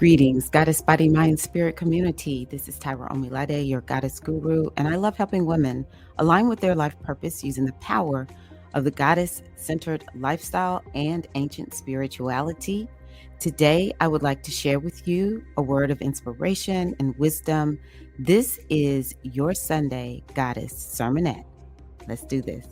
Greetings, Goddess Body, Mind, Spirit community. This is Tyra Omilade, your Goddess Guru, and I love helping women align with their life purpose using the power of the Goddess centered lifestyle and ancient spirituality. Today, I would like to share with you a word of inspiration and wisdom. This is your Sunday Goddess Sermonette. Let's do this.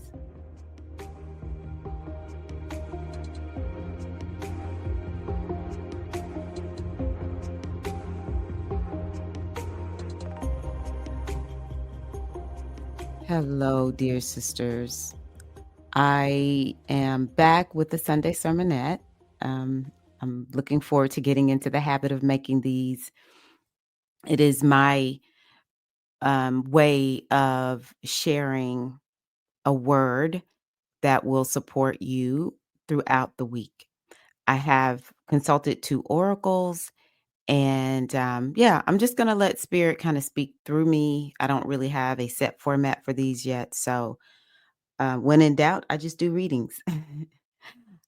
Hello, dear sisters. I am back with the Sunday Sermonette. I'm looking forward to getting into the habit of making these. It is my way of sharing a word that will support you throughout the week. I have consulted two oracles, and yeah, I'm just going to let Spirit kind of speak through me. I don't really have a set format for these yet. So when in doubt, I just do readings.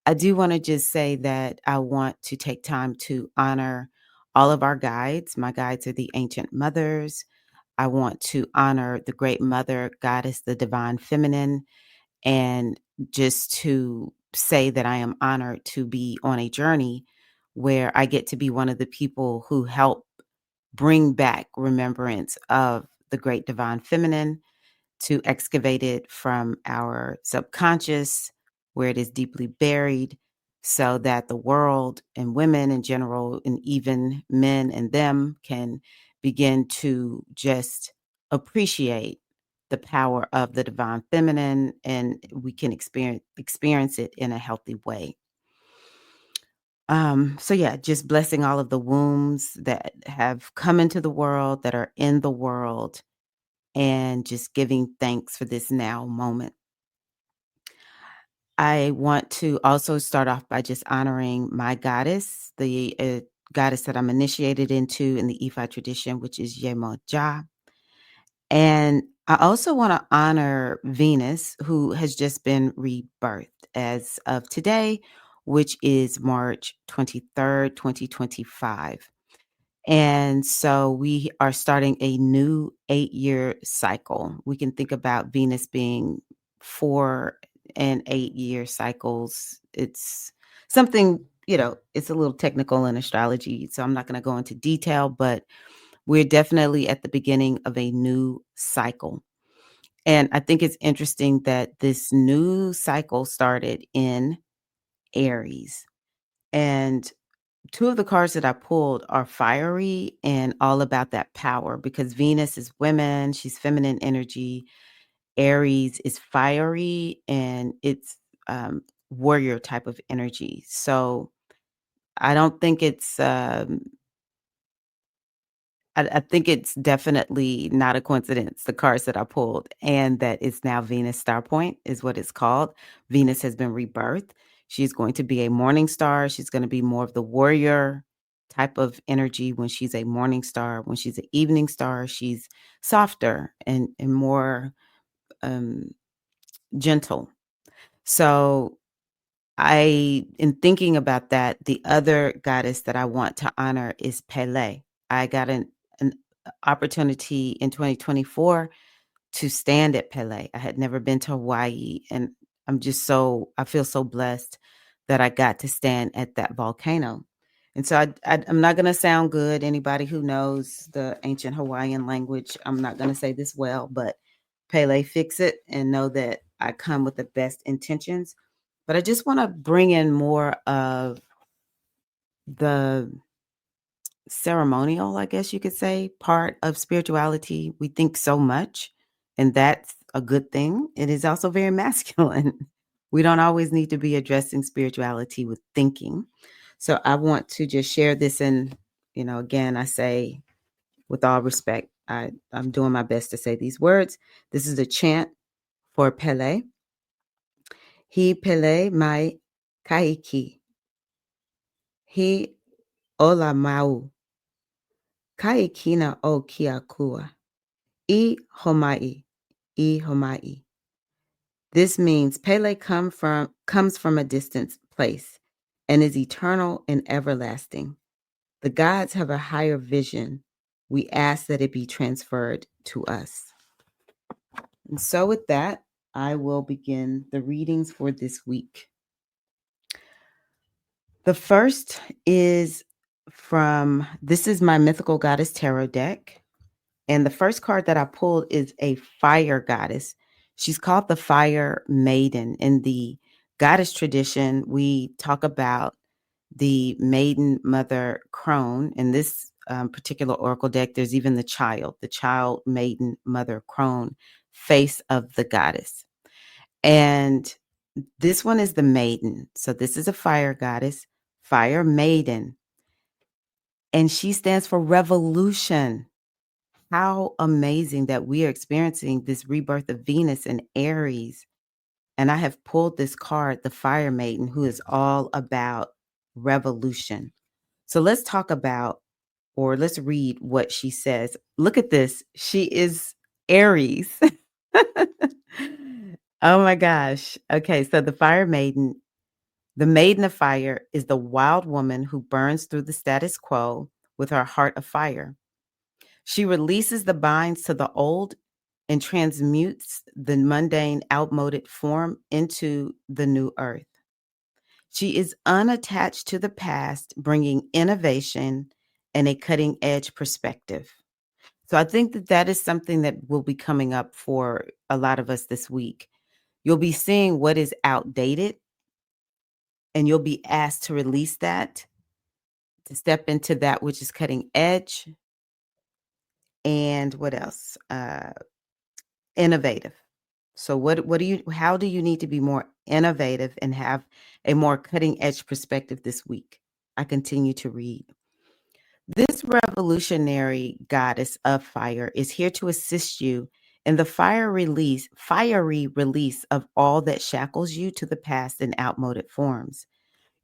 I do want to just say that I want to take time to honor all of our guides. My guides are the ancient mothers. I want to honor the great mother, goddess, the divine feminine, and just to say that I am honored to be on a journey where I get to be one of the people who help bring back remembrance of the great divine feminine, to excavate it from our subconscious, where it is deeply buried, so that the world and women in general, and even men and them, can begin to just appreciate the power of the divine feminine, and we can experience it in a healthy way. So yeah, just blessing all of the wombs that have come into the world, that are in the world, and just giving thanks for this now moment. I want to also start off by just honoring my goddess, the goddess that I'm initiated into in the Ifa tradition, which is Yemoja. And I also want to honor Venus, who has just been rebirthed as of today, which is March 23rd, 2025. And so we are starting a new 8-year cycle. We can think about Venus being 4 and 8 year cycles. It's something, it's a little technical in astrology, so I'm not going to go into detail, but we're definitely at the beginning of a new cycle. And I think it's interesting that this new cycle started in Aries. And two of the cards that I pulled are fiery and all about that power, because Venus is women, she's feminine energy. Aries is fiery and it's warrior type of energy. So I don't think it's I think it's definitely not a coincidence, the cards that I pulled, and that it's now Venus Star Point is what it's called. Venus has been rebirthed. She's going to be a morning star. She's going to be more of the warrior type of energy when she's a morning star. When she's an evening star, she's softer and more um, gentle. So in thinking about that, the other goddess that I want to honor is Pele. I got an opportunity in 2024 to stand at Pele. I had never been to Hawaii, and I feel so blessed that I got to stand at that volcano. And so I'm not going to sound good. Anybody who knows the ancient Hawaiian language, I'm not going to say this well, but Pele fix it, and know that I come with the best intentions. But I just want to bring in more of the ceremonial, I guess you could say, part of spirituality. We think so much, and that's a good thing. It is also very masculine. We don't always need to be addressing spirituality with thinking. So I want to just share this. And, again, I say with all respect, I'm doing my best to say these words. This is a chant for Pele. He Pele mai kaiki. He ola mau. Kaikina o kiakua. I homai. I homai. This means Pele comes from a distant place and is eternal and everlasting. The gods have a higher vision. We ask that it be transferred to us. And so, with that, I will begin the readings for this week. The first is this is my Mythical Goddess Tarot deck. And the first card that I pulled is a fire goddess. She's called the Fire Maiden. In the goddess tradition, we talk about the maiden mother crone. In this particular oracle deck, there's even the child maiden mother crone, face of the goddess. And this one is the maiden. So this is a fire goddess, Fire Maiden. And she stands for revolution. How amazing that we are experiencing this rebirth of Venus in Aries. And I have pulled this card, the Fire Maiden, who is all about revolution. So let's talk about, or let's read what she says. Look at this. She is Aries. Oh my gosh. Okay, so the Fire Maiden, the Maiden of Fire, is the wild woman who burns through the status quo with her heart of fire. She releases the binds to the old and transmutes the mundane, outmoded form into the new earth. She is unattached to the past, bringing innovation and a cutting edge perspective. So I think that that is something that will be coming up for a lot of us this week. You'll be seeing what is outdated, and you'll be asked to release that, to step into that which is cutting edge. And what else? Innovative. So how do you need to be more innovative and have a more cutting edge perspective this week? I continue to read. This revolutionary goddess of fire is here to assist you in the fiery release of all that shackles you to the past in outmoded forms.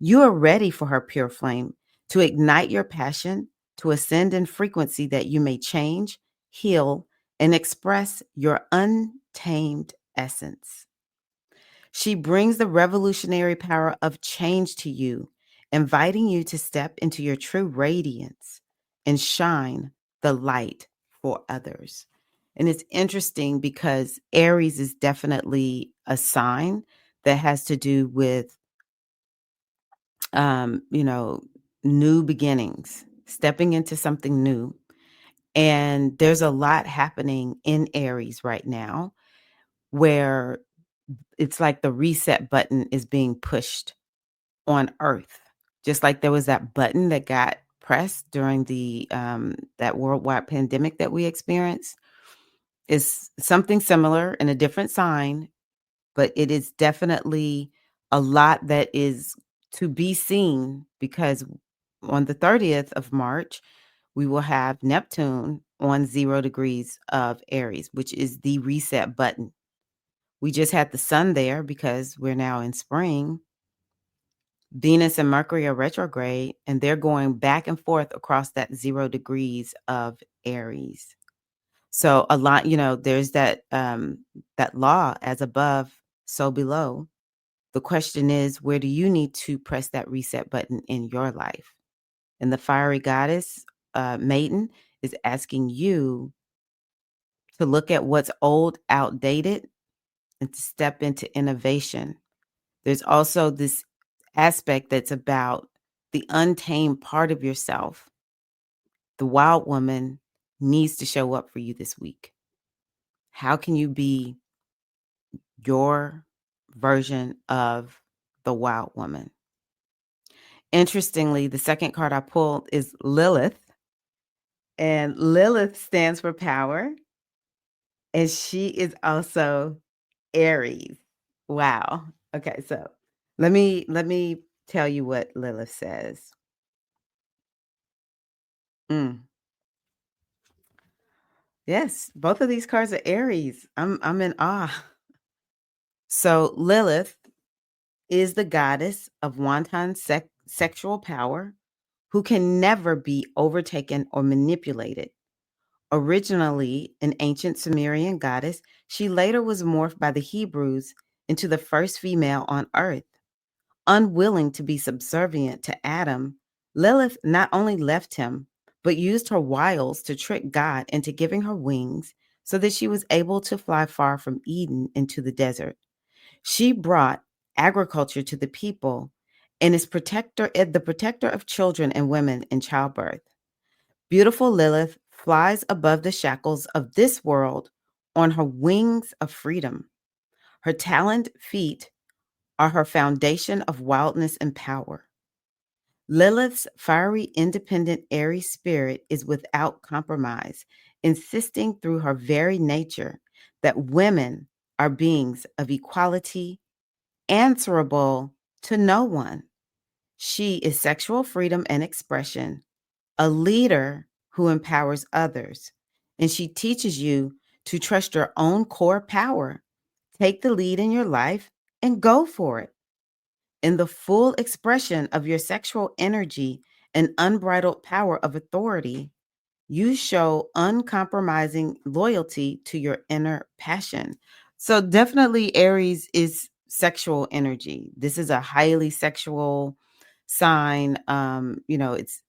You are ready for her pure flame to ignite your passion, to ascend in frequency that you may change, heal, and express your untamed essence. She brings the revolutionary power of change to you, inviting you to step into your true radiance and shine the light for others. And it's interesting because Aries is definitely a sign that has to do with, you know, new beginnings, stepping into something new. And there's a lot happening in Aries right now where it's like the reset button is being pushed on Earth, just like there was that button that got pressed during the that worldwide pandemic that we experienced. Is something similar in a different sign, but it is definitely a lot that is to be seen because on the 30th of March, we will have Neptune on 0 degrees of Aries, which is the reset button. We just had the sun there because we're now in spring. Venus and Mercury are retrograde, and they're going back and forth across that 0 degrees of Aries. So a lot, there's that law, as above, so below. The question is, where do you need to press that reset button in your life? And the fiery goddess, Maiden, is asking you to look at what's old, outdated, and to step into innovation. There's also this aspect that's about the untamed part of yourself. The wild woman needs to show up for you this week. How can you be your version of the wild woman? Interestingly, the second card I pulled is Lilith, and Lilith stands for power, and she is also Aries. Wow. Okay, so let me tell you what Lilith says. Mm. Yes, both of these cards are Aries. I'm in awe. So Lilith is the goddess of wanton sexual power who can never be overtaken or manipulated. Originally an ancient Sumerian goddess, she later was morphed by the Hebrews into the first female on earth. Unwilling to be subservient to Adam, Lilith not only left him, but used her wiles to trick God into giving her wings so that she was able to fly far from Eden into the desert. She brought agriculture to the people and is the protector of children and women in childbirth. Beautiful Lilith flies above the shackles of this world on her wings of freedom. Her taloned feet are her foundation of wildness and power. Lilith's fiery, independent, airy spirit is without compromise, insisting through her very nature that women are beings of equality, answerable to no one. She is sexual freedom and expression, a leader who empowers others, and she teaches you to trust your own core power, take the lead in your life, and go for it. In the full expression of your sexual energy and unbridled power of authority, you show uncompromising loyalty to your inner passion. So, definitely, Aries is sexual energy. This is a highly sexual sign. It's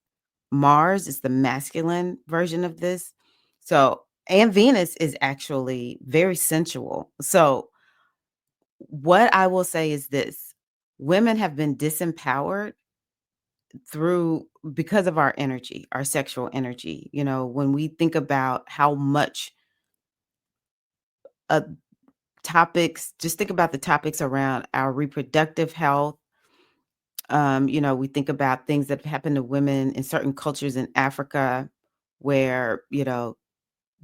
Mars is the masculine version of this. So, and Venus is actually very sensual. So, what I will say is this: women have been disempowered through because of our energy, our sexual energy. When we think about how much uh, topics, just think about the topics around our reproductive health. We think about things that have happened to women in certain cultures in Africa where,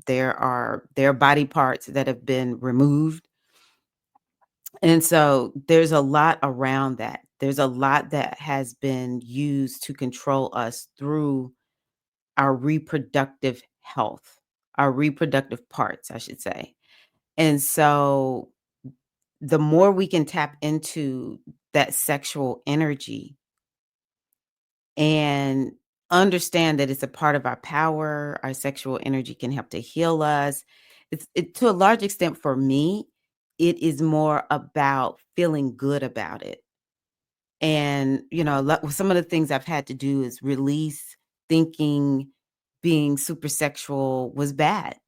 there are body parts that have been removed. And so there's a lot around that. There's a lot that has been used to control us through our reproductive health, our reproductive parts, I should say. And so the more we can tap into that sexual energy and understand that it's a part of our power, our sexual energy can help to heal us. To a large extent for me, it is more about feeling good about it. And, some of the things I've had to do is release thinking being super sexual was bad.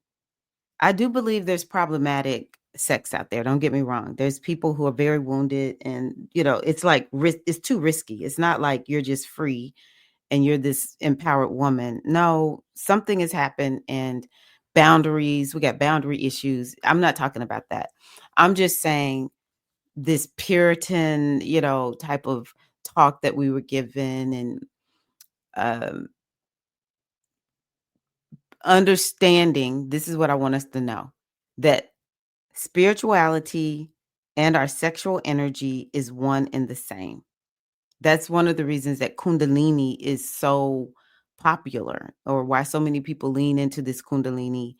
I do believe there's problematic sex out there. Don't get me wrong. There's people who are very wounded and, it's like it's too risky. It's not like you're just free and you're this empowered woman. No, something has happened and boundaries, we got boundary issues. I'm not talking about that. I'm just saying this Puritan, type of talk that we were given and um, understanding. This is what I want us to know, that spirituality and our sexual energy is one and the same. That's one of the reasons that Kundalini is so popular, or why so many people lean into this Kundalini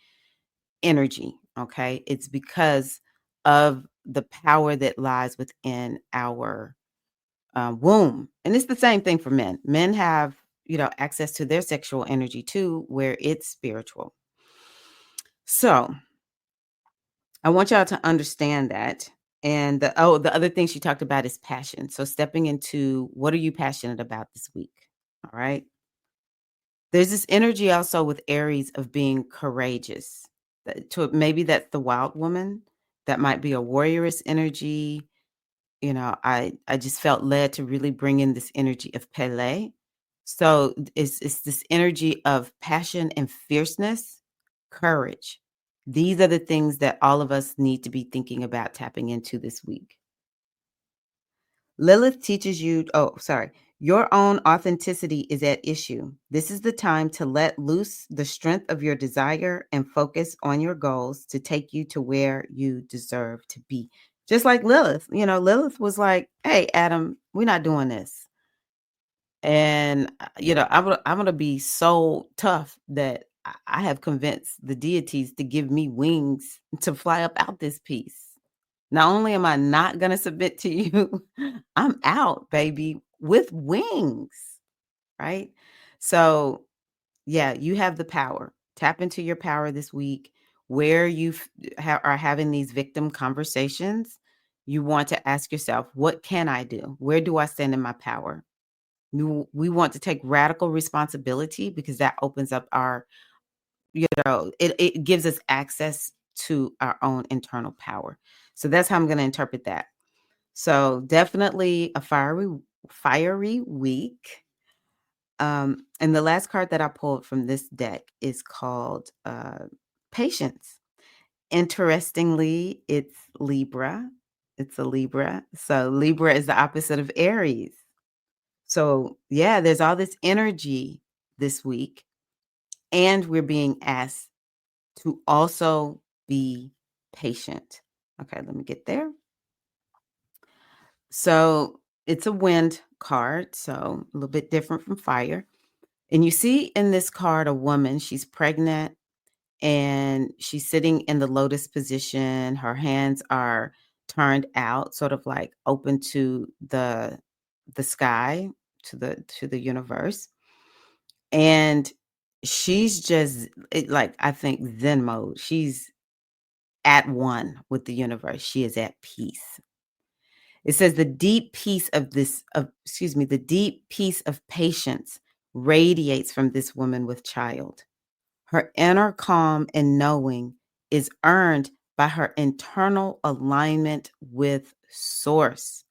energy. Okay. It's because of the power that lies within our womb. And it's the same thing for men. Men have, access to their sexual energy too, where it's spiritual. So I want y'all to understand that. And the other thing she talked about is passion. So stepping into what are you passionate about this week? All right. There's this energy also with Aries of being courageous. Maybe that's the wild woman. That might be a warrioress energy. I just felt led to really bring in this energy of Pele. So it's this energy of passion and fierceness, courage. These are the things that all of us need to be thinking about tapping into this week. Lilith teaches you, your own authenticity is at issue. This is the time to let loose the strength of your desire and focus on your goals to take you to where you deserve to be. Just like Lilith, Lilith was like, hey, Adam, we're not doing this. And, I'm gonna be so tough that I have convinced the deities to give me wings to fly up out this piece. Not only am I not gonna submit to you, I'm out, baby, with wings, right? So, yeah, you have the power. Tap into your power this week where you are having these victim conversations. You want to ask yourself, what can I do? Where do I stand in my power? We want to take radical responsibility because that opens up our, it gives us access to our own internal power. So that's how I'm going to interpret that. So definitely a fiery week. And the last card that I pulled from this deck is called Patience. Interestingly, it's Libra. It's a Libra. So Libra is the opposite of Aries. So yeah, there's all this energy this week, and we're being asked to also be patient. Okay, let me get there. So it's a wind card, so a little bit different from fire. And you see in this card a woman, she's pregnant and she's sitting in the lotus position. Her hands are turned out, sort of like open to the sky, to the universe. And she's just like, I think, Zen mode. She's at one with the universe. She is at peace. It says the deep peace the deep peace of patience radiates from this woman with child. Her inner calm and knowing is earned by her internal alignment with source.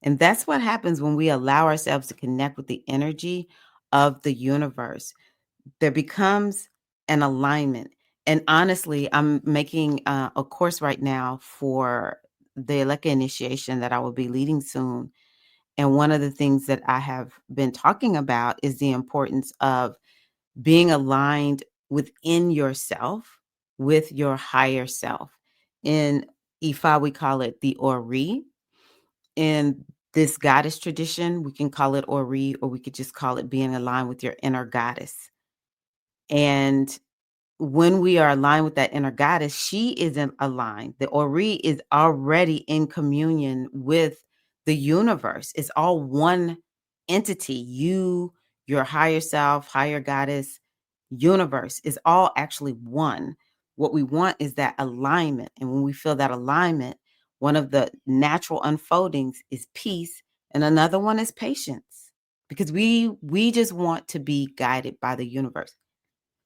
And that's what happens when we allow ourselves to connect with the energy of the universe. There becomes an alignment. And honestly, I'm making a course right now for the Eleka initiation that I will be leading soon. And one of the things that I have been talking about is the importance of being aligned within yourself with your higher self. In Ifa, we call it the Ori. In this goddess tradition, we can call it Ori, or we could just call it being aligned with your inner goddess. And when we are aligned with that inner goddess, she isn't aligned. The Ori is already in communion with the universe. It's all one entity. You, your higher self, higher goddess, universe is all actually one. What we want is that alignment. And when we feel that alignment, one of the natural unfoldings is peace, and another one is patience. Because we just want to be guided by the universe.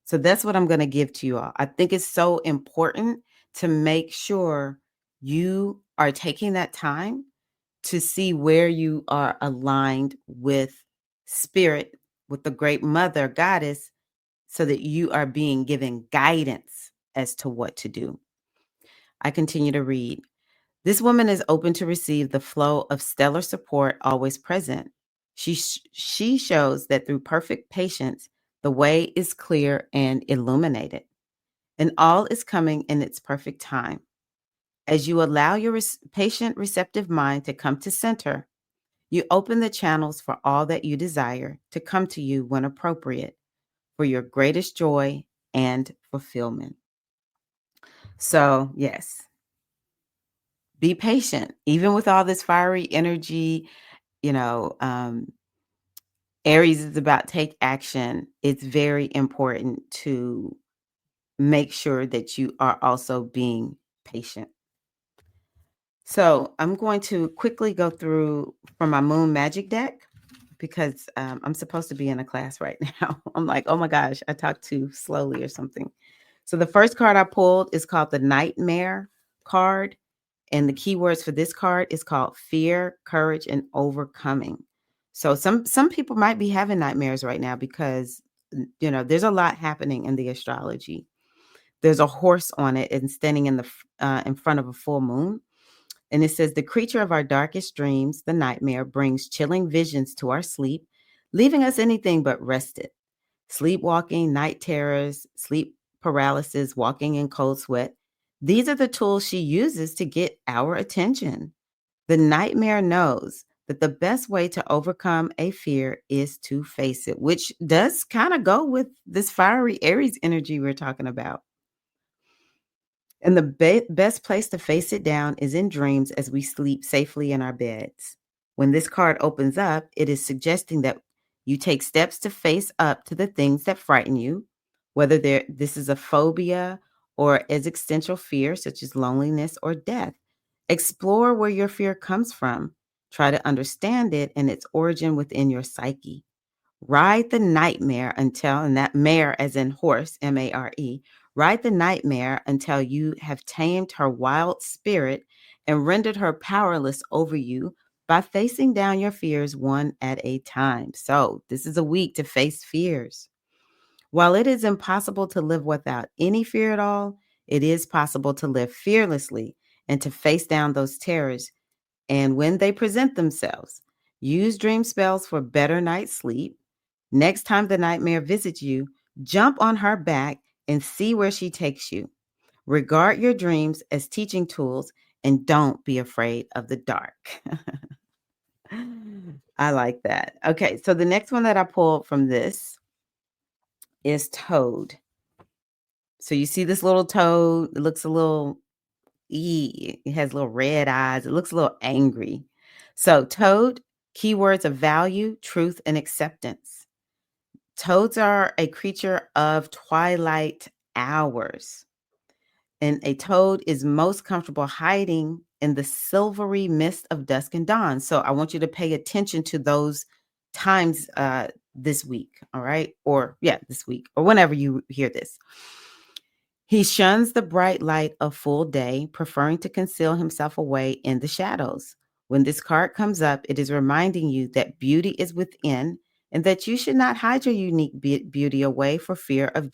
So that's what I'm going to give to you all. I think it's so important to make sure you are taking that time to see where you are aligned with spirit, with the great mother goddess, so that you are being given guidance as to what to do. I continue to read. This woman is open to receive the flow of stellar support always present. She shows that through perfect patience, the way is clear and illuminated, and all is coming in its perfect time. As you allow your patient, receptive mind to come to center, you open the channels for all that you desire to come to you when appropriate for your greatest joy and fulfillment. So, yes, be patient, even with all this fiery energy. You know, Aries is about take action. It's very important to make sure that you are also being patient. So I'm going to quickly go through from my Moon Magic deck because I'm supposed to be in a class right now. I'm like, oh my gosh, I talked too slowly or something. So the first card I pulled is called the Nightmare card. And the keywords for this card is called fear, courage, and overcoming. So some people might be having nightmares right now because there's a lot happening in the astrology. There's a horse on it and standing in front of a full moon. And it says, the creature of our darkest dreams, the nightmare, brings chilling visions to our sleep, leaving us anything but rested. Sleepwalking, night terrors, sleep paralysis, walking in cold sweat. These are the tools she uses to get our attention. The nightmare knows that the best way to overcome a fear is to face it, which does kind of go with this fiery Aries energy we're talking about. And the best place to face it down is in dreams as we sleep safely in our beds. When this card opens up, it is suggesting that you take steps to face up to the things that frighten you, whether this is a phobia or existential fear, such as loneliness or death. Explore where your fear comes from. Try to understand it and its origin within your psyche. Ride the nightmare until, and that mare as in horse, M-A-R-E, ride the nightmare until you have tamed her wild spirit and rendered her powerless over you by facing down your fears one at a time. So, this is a week to face fears. While it is impossible to live without any fear at all, it is possible to live fearlessly and to face down those terrors. And when they present themselves, use dream spells for better night's sleep. Next time the nightmare visits you, jump on her back and see where she takes you. Regard your dreams as teaching tools and don't be afraid of the dark. I like that. Okay, so the next one that I pulled from this is toad. So you see this little toad, it looks a little it has little red eyes. It looks a little angry. So toad, keywords of value, truth, and acceptance. Toads are a creature of twilight hours. And a toad is most comfortable hiding in the silvery mist of dusk and dawn. So I want you to pay attention to those times this week. All right. Or, yeah, this week or whenever you hear this. He shuns the bright light of full day, preferring to conceal himself away in the shadows. When this card comes up, it is reminding you that beauty is within and that you should not hide your unique beauty away for fear of a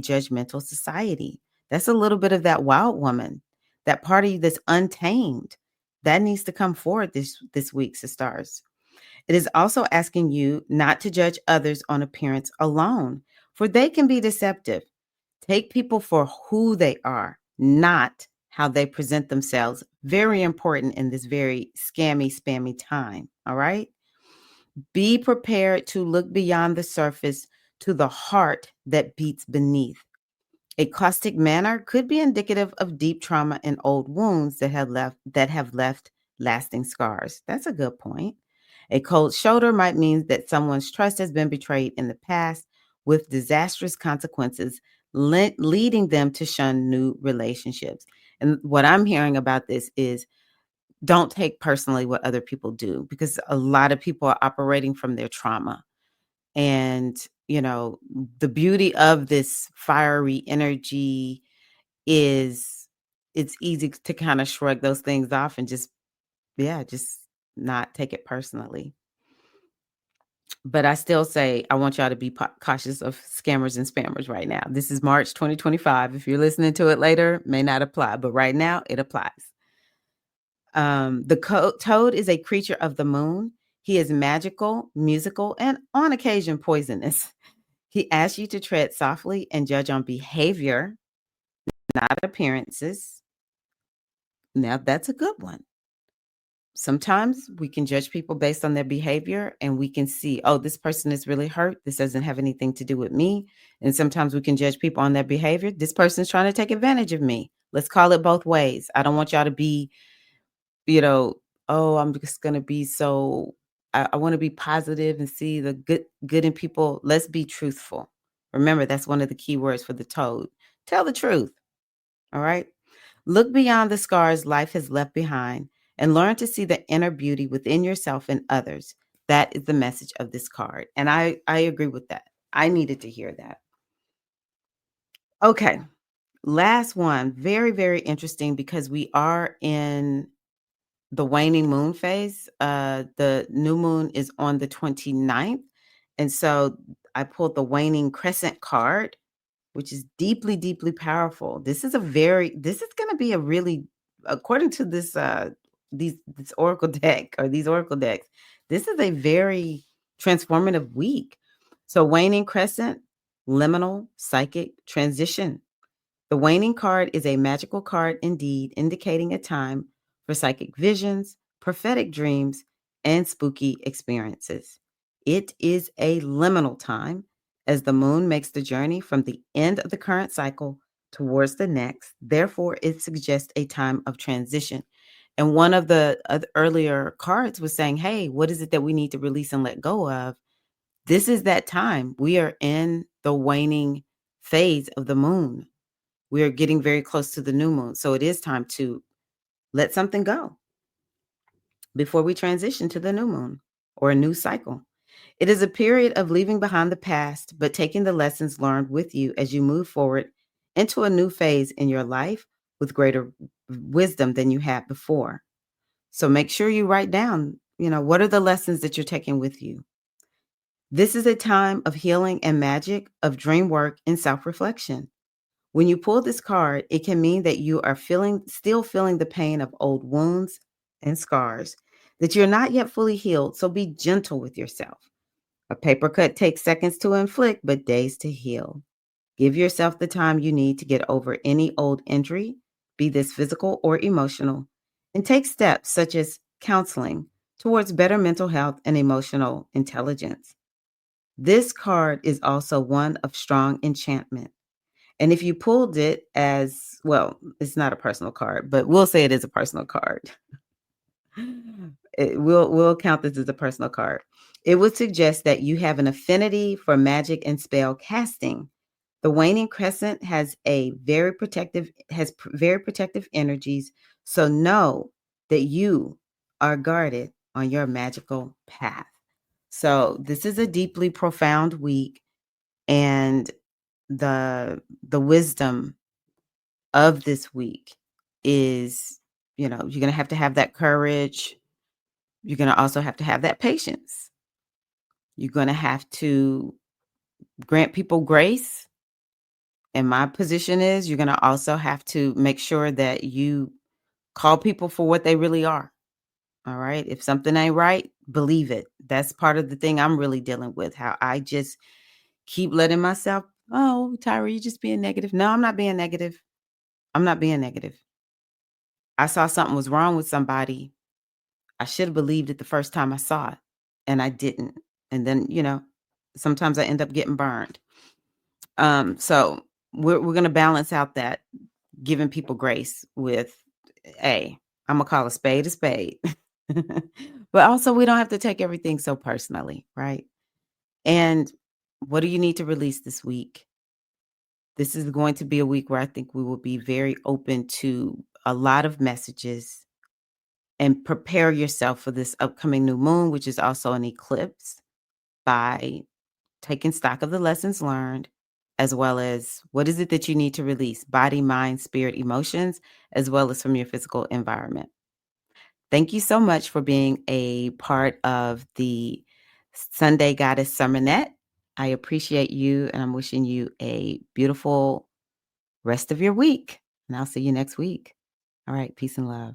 judgmental society. That's a little bit of that wild woman, that part of you that's untamed. That needs to come forward this week, stars. It is also asking you not to judge others on appearance alone, for they can be deceptive. Take people for who they are, not how they present themselves. Very important in this very scammy, spammy time. All right. Be prepared to look beyond the surface to the heart that beats beneath. A caustic manner could be indicative of deep trauma and old wounds that have left lasting scars. That's a good point. A cold shoulder might mean that someone's trust has been betrayed in the past with disastrous consequences, leading them to shun new relationships. And what I'm hearing about this is don't take personally what other people do, because a lot of people are operating from their trauma. And, the beauty of this fiery energy is it's easy to kind of shrug those things off and just not take it personally. But I still say I want y'all to be cautious of scammers and spammers right now. This is March 2025. If you're listening to it later, may not apply, but right now it applies. The toad is a creature of the moon. He is magical, musical, and on occasion poisonous. He asks you to tread softly and judge on behavior, not appearances. Now, that's a good one. Sometimes we can judge people based on their behavior and we can see, oh, this person is really hurt. This doesn't have anything to do with me. And sometimes we can judge people on their behavior. This person's trying to take advantage of me. Let's call it both ways. I don't want y'all to be, you know, oh, I'm just going to be so, I want to be positive and see the good in people. Let's be truthful. Remember, that's one of the key words for the toad. Tell the truth. All right. Look beyond the scars life has left behind and learn to see the inner beauty within yourself and others. That is the message of this card. And I agree with that. I needed to hear that. Okay. Last one. Very, very interesting because we are in the waning moon phase. The new moon is on the 29th. And so I pulled the waning crescent card, which is deeply, deeply powerful. This is going to be a really, according to this oracle deck or these oracle decks, this is a very transformative week. So waning crescent, liminal, psychic, transition. The waning card is a magical card indeed, indicating a time for psychic visions, prophetic dreams, and spooky experiences. It is a liminal time as the moon makes the journey from the end of the current cycle towards the next. Therefore, it suggests a time of transition. And one of the earlier cards was saying, hey, what is it that we need to release and let go of? This is that time. We are in the waning phase of the moon. We are getting very close to the new moon. So it is time to let something go. before we transition to the new moon or a new cycle. It is a period of leaving behind the past, but taking the lessons learned with you as you move forward into a new phase in your life with greater wisdom than you had before. So make sure you write down, what are the lessons that you're taking with you? This is a time of healing and magic, of dream work and self reflection. When you pull this card, it can mean that you are still feeling the pain of old wounds and scars, that you're not yet fully healed. So be gentle with yourself. A paper cut takes seconds to inflict, but days to heal. Give yourself the time you need to get over any old injury, be this physical or emotional, and take steps such as counseling towards better mental health and emotional intelligence. This card is also one of strong enchantment. And if you pulled it as well, it's not a personal card, but we'll say it is a personal card. We'll count this as a personal card. It would suggest that you have an affinity for magic and spell casting. The waning crescent has very protective energies, so know that you are guarded on your magical path. So this is a deeply profound week, and the wisdom of this week is, you're going to have that courage. You're going to also have to have that patience. You're going to have to grant people grace. And my position is you're going to also have to make sure that you call people for what they really are. All right. If something ain't right, believe it. That's part of the thing I'm really dealing with, how I just keep letting myself, oh, Tyra, you just being negative. No, I'm not being negative. I'm not being negative. I saw something was wrong with somebody. I should have believed it the first time I saw it, and I didn't. And then, sometimes I end up getting burned. So we're gonna balance out that giving people grace with, I'm gonna call a spade a spade. But also we don't have to take everything so personally, right? And what do you need to release this week? This is going to be a week where I think we will be very open to a lot of messages, and prepare yourself for this upcoming new moon, which is also an eclipse, by taking stock of the lessons learned, as well as what is it that you need to release, body, mind, spirit, emotions, as well as from your physical environment. Thank you so much for being a part of the Sunday Goddess Sermonette. I appreciate you, and I'm wishing you a beautiful rest of your week. And I'll see you next week. All right. Peace and love.